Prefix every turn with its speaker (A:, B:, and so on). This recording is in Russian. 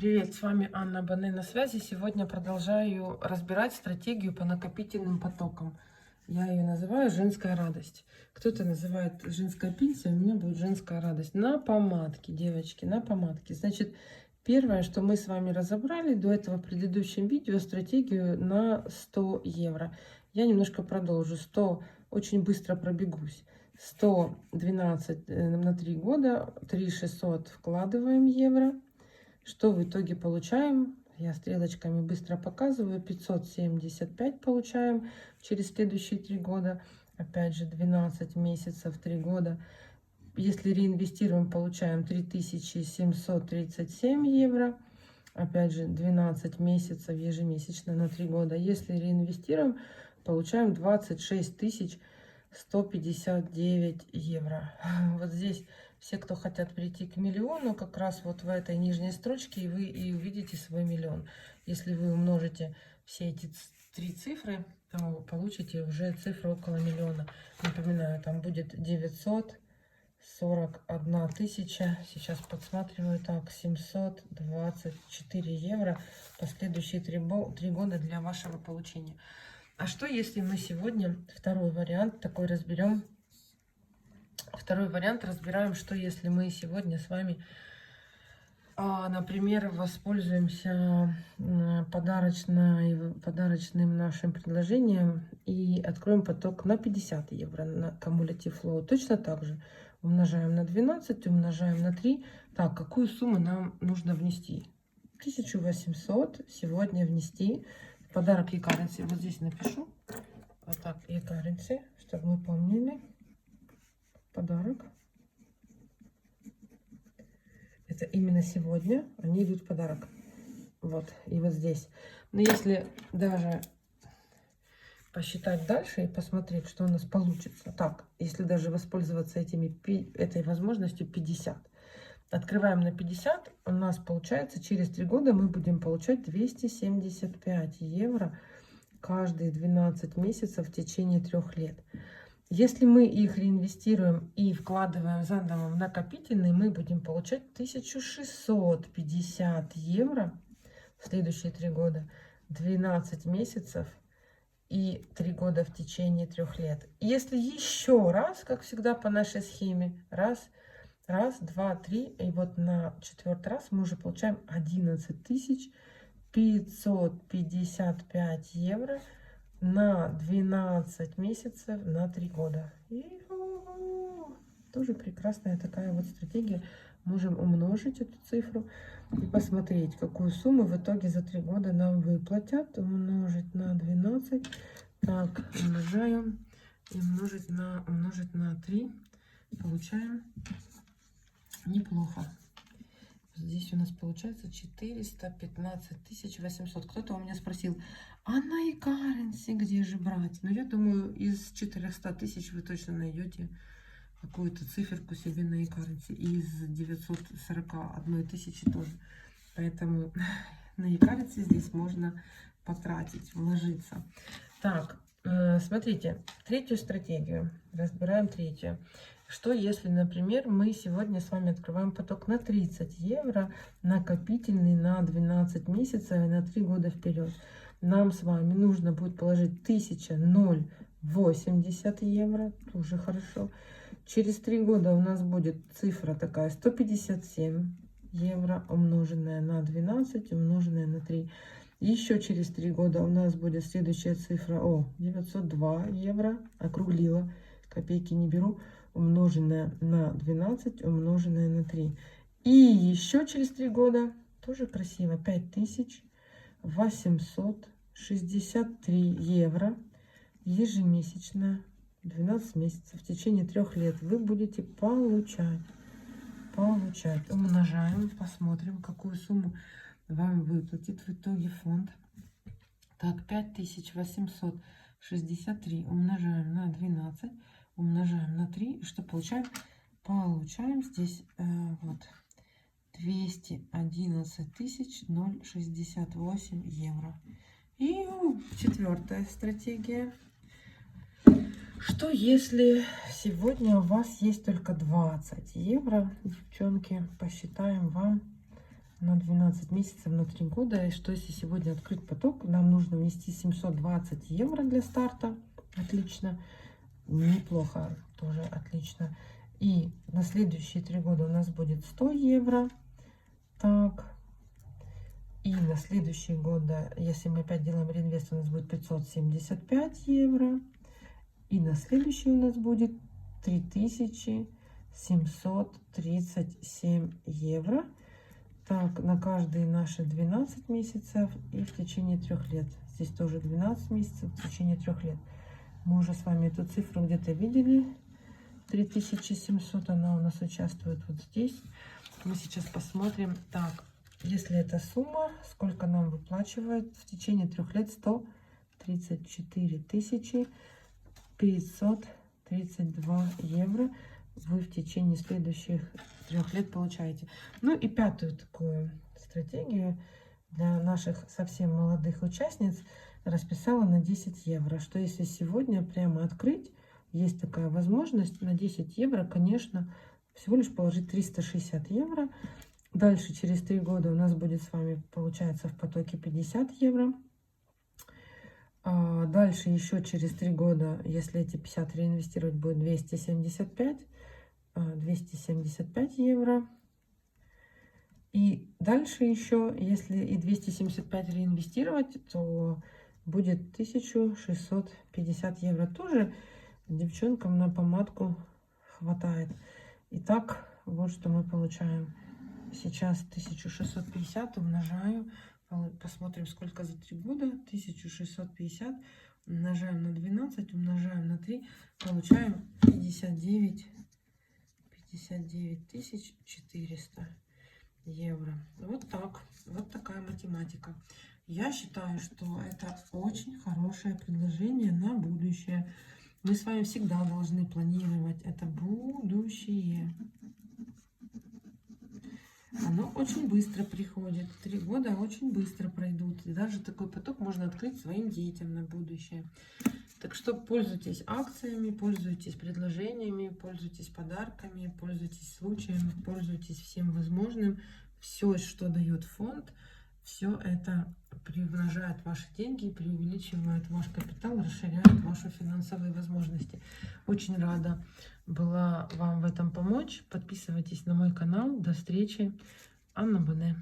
A: Привет, с вами Анна Бане на связи. Сегодня продолжаю разбирать стратегию по накопительным потокам. Я ее называю женская радость. Кто-то называет женская пенсия, у меня будет женская радость. На помадке, девочки, на помадке. Значит, первое, что мы с вами разобрали до этого в предыдущем видео, стратегию на 100 евро. Я немножко продолжу. 100, очень быстро пробегусь. 112 на 3 года, 3600 вкладываем евро. Что в итоге получаем? Я стрелочками быстро показываю. 575 получаем через следующие 3 года. Опять же, 12 месяцев, 3 года. Если реинвестируем, получаем 3737 евро. Опять же, 12 месяцев ежемесячно на 3 года. Если реинвестируем, получаем 26 159 евро. Вот здесь все, кто хотят прийти к миллиону, как раз вот в этой нижней строчке вы и увидите свой миллион. Если вы умножите все эти три цифры, то получите уже цифру около миллиона. Напоминаю, там будет 941 тысяча. Сейчас подсматриваю. Так, 724 евро последующие 3 года для вашего получения. А что, если мы сегодня второй вариант такой разберем? Второй вариант разбираем, что если мы сегодня с вами, например, воспользуемся подарочным нашим предложением и откроем поток на 50 евро на Cumulative Flow. Точно так же умножаем на 12, умножаем на 3. Так, какую сумму нам нужно внести? 1800 сегодня внести. Подарок e-currency. Вот здесь напишу. Вот так, e-currency, чтобы мы помнили. Подарок. Это именно сегодня они идут в подарок. Вот, и вот здесь. Но если даже посчитать дальше и посмотреть, что у нас получится. Так, если даже воспользоваться этой возможностью 50. Открываем на 50. У нас получается через 3 года мы будем получать 275 евро каждые 12 месяцев в течение 3 лет. Если мы их реинвестируем и вкладываем заново в накопительный, мы будем получать 1650 евро в следующие 3 года, 12 месяцев и 3 года в течение 3 лет. Если еще раз, как всегда по нашей схеме, раз, два, три, и вот на 4-й раз мы уже получаем 11 555 евро на 12 месяцев на 3 года. И тоже прекрасная такая вот стратегия. Можем умножить эту цифру и посмотреть, какую сумму в итоге за 3 года нам выплатят. Умножить на 12. Так, умножаем. И умножить на 3. Получаем неплохо. Здесь у нас получается 415 800. Кто-то у меня спросил, а на e-currency где же брать? Но я думаю, из 400 тысяч вы точно найдете какую-то циферку себе на e-currency. И из 941 тысячи тоже. Поэтому на e-currency здесь можно потратить, вложиться. Так, смотрите, третью стратегию. Разбираем третью. Что если, например, мы сегодня с вами открываем поток на 30 евро, накопительный на 12 месяцев и на 3 года вперед. Нам с вами нужно будет положить 1080 евро, тоже хорошо. Через 3 года у нас будет цифра такая 157 евро, умноженная на 12, умноженная на 3. Еще через 3 года у нас будет следующая цифра, 902 евро, округлила, копейки не беру, умноженное на 12, умноженное на 3. И еще через 3 года, тоже красиво, 5863 евро ежемесячно, 12 месяцев, в течение 3 лет вы будете получать. Умножаем, посмотрим, какую сумму вам выплатит в итоге фонд. Так, 5863 умножаем на 12. Умножаем на 3. И что получаем? Получаем здесь вот 211 068 евро. И 4-я стратегия. Что если сегодня у вас есть только 20 евро, девчонки, посчитаем вам на 12 месяцев, на 3 года. И что если сегодня открыть поток, нам нужно внести 720 евро для старта. Отлично. Неплохо, тоже отлично. И на следующие 3 года у нас будет 100 евро. Так. И на следующие годы, если мы опять делаем реинвест, у нас будет 575 евро. И на следующий у нас будет 3737 евро. Так, на каждые наши 12 месяцев и в течение 3 лет. Здесь тоже 12 месяцев в течение 3 лет. Мы уже с вами эту цифру где-то видели. 3700, она у нас участвует вот здесь. Мы сейчас посмотрим. Так, если эта сумма, сколько нам выплачивает в течение 3 лет? 134 532 евро вы в течение следующих 3 лет получаете. Ну и пятую такую стратегию для наших совсем молодых участниц расписала на 10 евро. Что если сегодня прямо открыть, есть такая возможность на 10 евро, конечно, всего лишь положить 360 евро. Дальше через 3 года у нас будет с вами, получается, в потоке 50 евро. Дальше еще через 3 года, если эти 50 реинвестировать, будет 275 евро. И дальше еще, если и 275 реинвестировать, то будет 1650 евро. Тоже девчонкам на помадку хватает. Итак, вот что мы получаем. Сейчас 1650 умножаю. Посмотрим, сколько за 3 года. 1650 умножаем на 12, умножаем на 3. Получаем 59 400 евро. Вот так. Вот такая математика. Я считаю, что это очень хорошее предложение на будущее. Мы с вами всегда должны планировать это будущее. Оно очень быстро приходит. 3 года очень быстро пройдут. И даже такой поток можно открыть своим детям на будущее. Так что пользуйтесь акциями, пользуйтесь предложениями, пользуйтесь подарками, пользуйтесь случаями, пользуйтесь всем возможным. Все, что дает фонд, все это приумножает ваши деньги, преувеличивает ваш капитал, расширяет ваши финансовые возможности. Очень рада была вам в этом помочь. Подписывайтесь на мой канал. До встречи. Анна Боне.